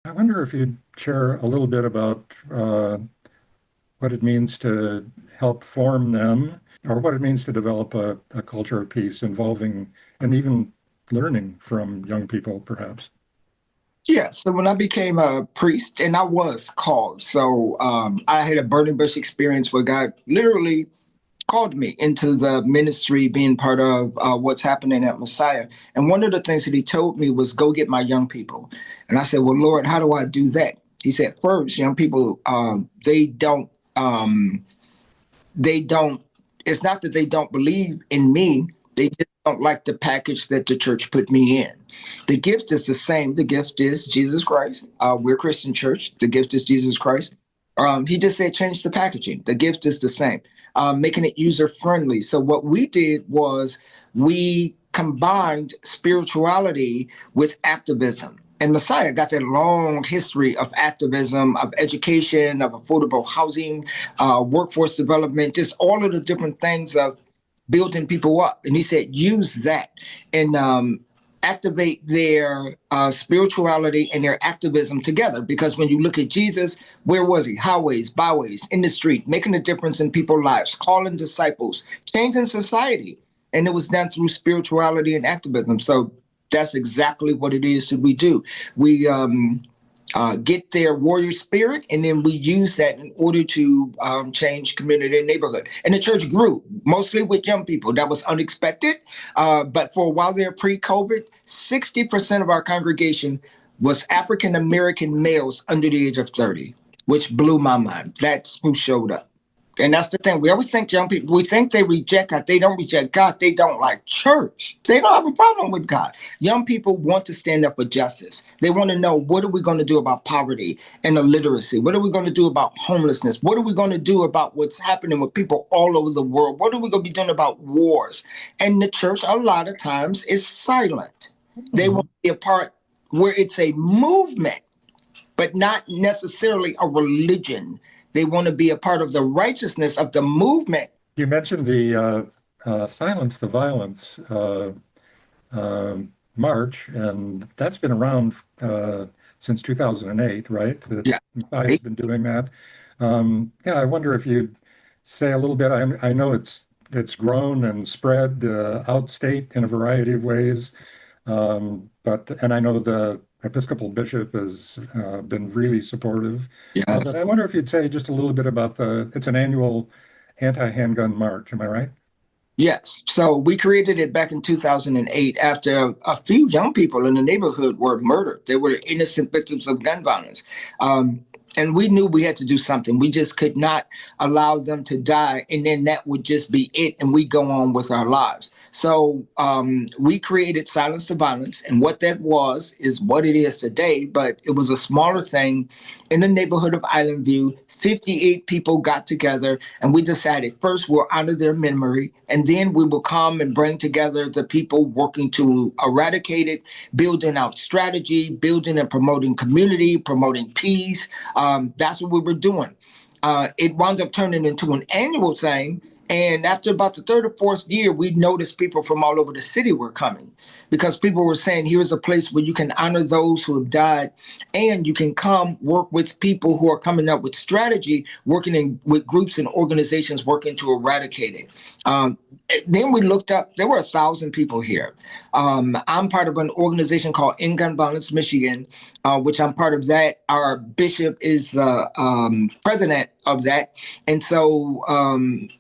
I wonder if you'd share a little bit about what it means to help form them, or what it means to develop a culture of peace involving and even learning from young people, perhaps. Yeah, so when I became a priest, and I was called, so I had a burning bush experience where God literally called me into the ministry, being part of what's happening at Messiah. And one of the things that He told me was, "Go get my young people." And I said, "Well, Lord, how do I do that?" He said, "First, young people, um, they don't. It's not that they don't believe in me; they just don't like the package that the church put me in. The gift is the same. The gift is Jesus Christ. We're a Christian church. The gift is Jesus Christ. He just said change the packaging. The gift is the same, making it user friendly. So what we did was we combined spirituality with activism. And Messiah got that long history of activism, of education, of affordable housing, workforce development, just all of the different things of building people up. And he said, use that and activate their spirituality and their activism together. Because when you look at Jesus, where was he? Highways, byways, in the street, making a difference in people's lives, calling disciples, changing society. And it was done through spirituality and activism. So that's exactly what it is that we do. We get their warrior spirit, and then we use that in order to change community and neighborhood. And the church grew mostly with young people. That was unexpected, but for a while there, pre-COVID, 60% of our congregation was African American males under the age of 30, which blew my mind. That's who showed up. And that's the thing. We always think young people, we think they reject God. They don't reject God. They don't like church. They don't have a problem with God. Young people want to stand up for justice. They want to know, what are we going to do about poverty and illiteracy? What are we going to do about homelessness? What are we going to do about what's happening with people all over the world? What are we going to be doing about wars? And the church, a lot of times, is silent. They Mhm. want to be a part where it's a movement, but not necessarily a religion. They want to be a part of the righteousness of the movement. You mentioned the Silence the Violence march, and that's been around since 2008, right? That Yeah. I've been doing that. Yeah, I wonder if you'd say a little bit. I know it's grown and spread outstate in a variety of ways, but and I know the Episcopal bishop has been really supportive. Yeah. But I wonder if you'd say just a little bit about it's an annual anti-handgun march. Am I right? Yes. So we created it back in 2008 after a few young people in the neighborhood were murdered. They were innocent victims of gun violence. Um, and we knew we had to do something. We just could not allow them to die, and then that would just be it, and we go on with our lives. So we created Silence to Violence, and what that was is what it is today, but it was a smaller thing in the neighborhood of Island View. 58 people got together, and we decided first we'll honor their memory, and then we will come and bring together the people working to eradicate it, building out strategy, building and promoting community, promoting peace. That's what we were doing. It wound up turning into an annual thing. And after about the third or fourth year, we noticed people from all over the city were coming because people were saying, here's a place where you can honor those who have died, and you can come work with people who are coming up with strategy, working with groups and organizations working to eradicate it. Then we looked up, there were 1,000 people here. I'm part of an organization called End Gun Violence Michigan, which I'm part of that. Our bishop is the president of that. And so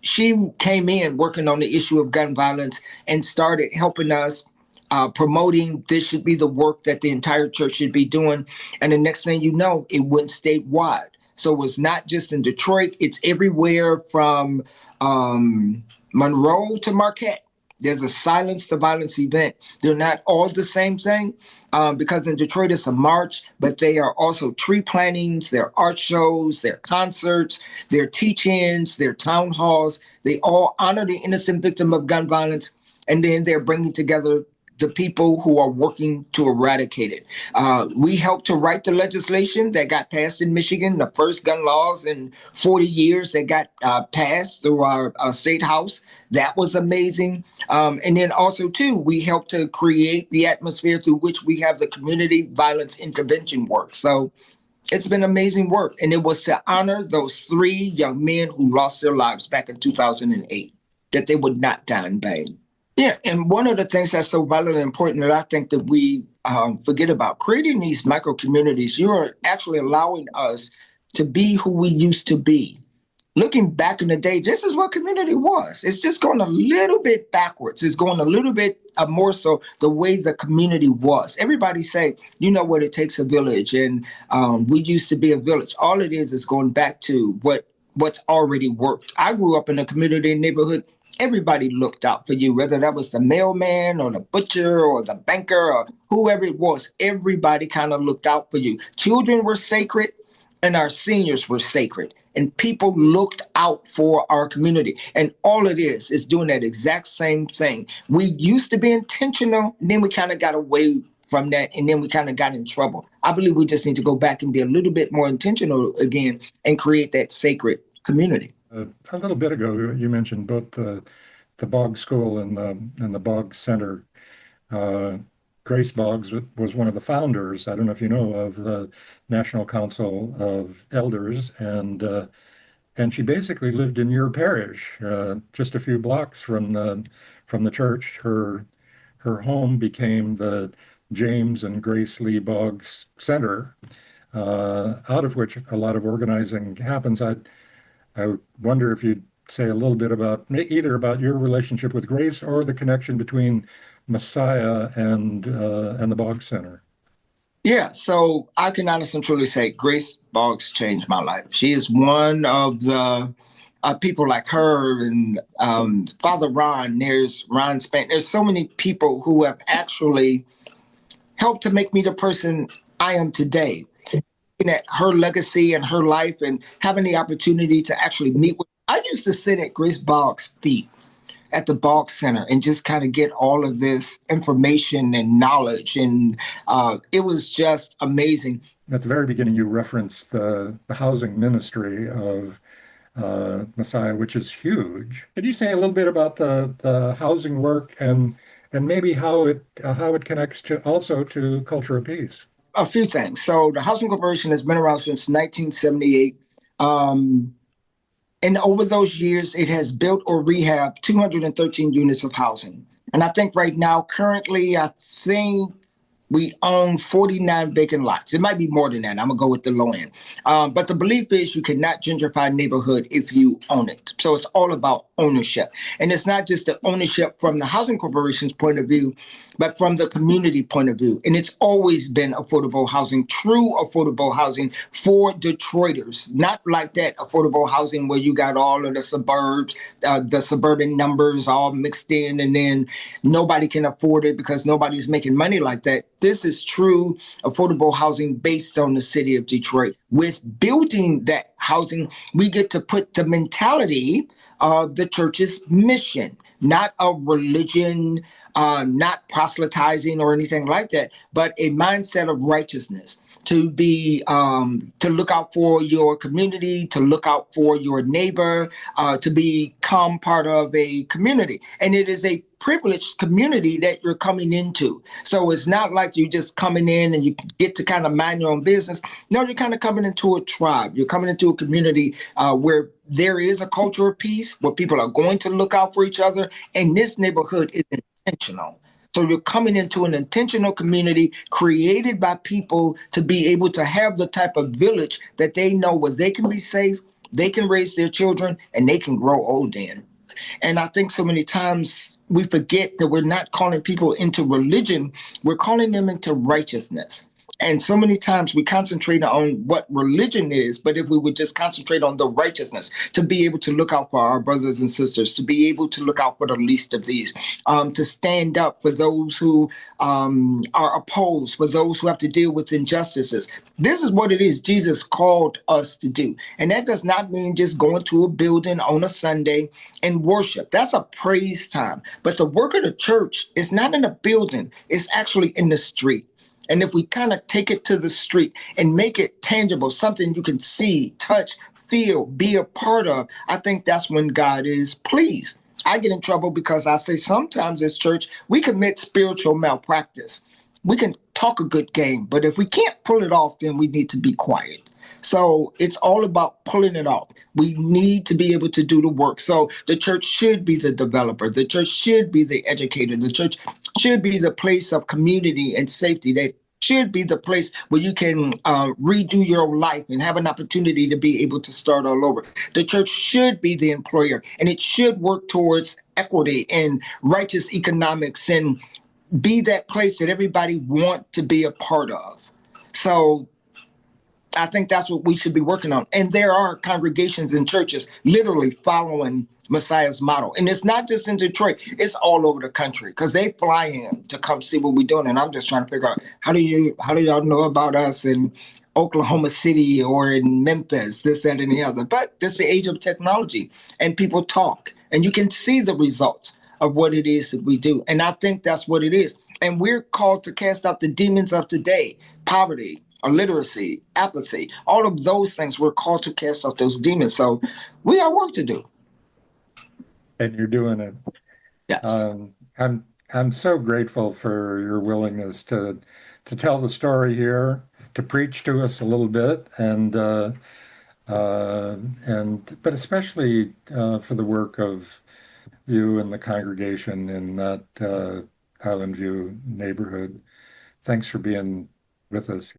she came in working on the issue of gun violence and started helping us promoting this should be the work that the entire church should be doing. And the next thing you know, it went statewide. So it's not just in Detroit, it's everywhere from Monroe to Marquette. There's a Silence to Violence event. They're not all the same thing because in Detroit it's a march, but they are also tree plantings, their art shows, their concerts, their teach-ins, their town halls. They all honor the innocent victim of gun violence, and then they're bringing together the people who are working to eradicate it. We helped to write the legislation that got passed in Michigan, the first gun laws in 40 years that got passed through our state house. That was amazing. And then also, too, we helped to create the atmosphere through which we have the community violence intervention work. So it's been amazing work. And it was to honor those 3 young men who lost their lives back in 2008, that they would not die in vain. Yeah, and one of the things that's so vitally important that I think that we forget about, creating these micro communities, you are actually allowing us to be who we used to be. Looking back in the day, this is what community was. It's just going a little bit backwards. It's going a little bit more so the way the community was. Everybody say, you know what, it takes a village, and we used to be a village. All it is going back to what's already worked. I grew up in a community neighborhood. Everybody looked out for you, whether that was the mailman or the butcher or the banker or whoever it was. Everybody kind of looked out for you. Children were sacred and our seniors were sacred, and people looked out for our community. And all it is doing that exact same thing. We used to be intentional, and then we kind of got away from that, and then we kind of got in trouble. I believe we just need to go back and be a little bit more intentional again and create that sacred community. A little bit ago, you mentioned both the Boggs School and the Boggs Center. Grace Boggs was one of the founders, I don't know if you know, of the National Council of Elders, and she basically lived in your parish, just a few blocks from the church. Her home became the James and Grace Lee Boggs Center, out of which a lot of organizing happens. I wonder if you'd say a little bit about either about your relationship with Grace or the connection between Messiah and the Boggs Center. Yeah, so I can honestly truly say Grace Boggs changed my life. She is one of the people like her and Father Ron. There's Ron Spank. There's so many people who have actually helped to make me the person I am today. At her legacy and her life and having the opportunity to actually meet with. I used to sit at Grace Boggs' feet at the Boggs Center and just kind of get all of this information and knowledge. And it was just amazing. At the very beginning, you referenced the housing ministry of Messiah, which is huge. Could you say a little bit about the housing work and maybe how it connects also to Culture of Peace? A few things. So the Housing Corporation has been around since 1978. And over those years, it has built or rehabbed 213 units of housing. And I think right now, currently, I think we own 49 vacant lots. It might be more than that. I'm going to go with the low end. But the belief is you cannot gentrify a neighborhood if you own it. So it's all about ownership. And it's not just the ownership from the Housing Corporation's point of view, but from the community point of view. And it's always been affordable housing, true affordable housing for Detroiters. Not like that affordable housing where you got all of the suburbs, the suburban numbers all mixed in, and then nobody can afford it because nobody's making money like that. This is true affordable housing based on the city of Detroit. With building that housing, we get to put the mentality of the church's mission, not a religion, not proselytizing or anything like that, but a mindset of righteousness. To be, to look out for your community, to look out for your neighbor, to become part of a community. And it is a privileged community that you're coming into. So it's not like you just coming in and you get to kind of mind your own business. No, you're kind of coming into a tribe. You're coming into a community where there is a culture of peace, where people are going to look out for each other. And this neighborhood is intentional. So you're coming into an intentional community created by people to be able to have the type of village that they know where they can be safe, they can raise their children, and they can grow old in. And I think so many times we forget that we're not calling people into religion, we're calling them into righteousness. And so many times we concentrate on what religion is, but if we would just concentrate on the righteousness, to be able to look out for our brothers and sisters, to be able to look out for the least of these, to stand up for those who are opposed, for those who have to deal with injustices. This is what it is Jesus called us to do. And that does not mean just going to a building on a Sunday and worship. That's a praise time. But the work of the church is not in a building, it's actually in the street. And if we kind of take it to the street and make it tangible, something you can see, touch, feel, be a part of, I think that's when God is pleased. I get in trouble because I say sometimes as church, we commit spiritual malpractice. We can talk a good game, but if we can't pull it off, then we need to be quiet. So it's all about pulling it off. We need to be able to do the work. So the church should be the developer. The church should be the educator. The church should be the place of community and safety. That should be the place where you can redo your life and have an opportunity to be able to start all over. The church should be the employer, and it should work towards equity and righteous economics and be that place that everybody want to be a part of. So I think that's what we should be working on. And there are congregations and churches literally following Messiah's model. And it's not just in Detroit, it's all over the country because they fly in to come see what we're doing. And I'm just trying to figure out how do y'all know about us in Oklahoma City or in Memphis, this, that, and the other. But it's the age of technology and people talk and you can see the results of what it is that we do. And I think that's what it is. And we're called to cast out the demons of today, poverty, illiteracy, apathy, all of those things. We're called to cast out those demons. So we have work to do. And you're doing it. Yes. I'm so grateful for your willingness to tell the story here, to preach to us a little bit, but especially for the work of you and the congregation in that Highland View neighborhood. Thanks for being with us.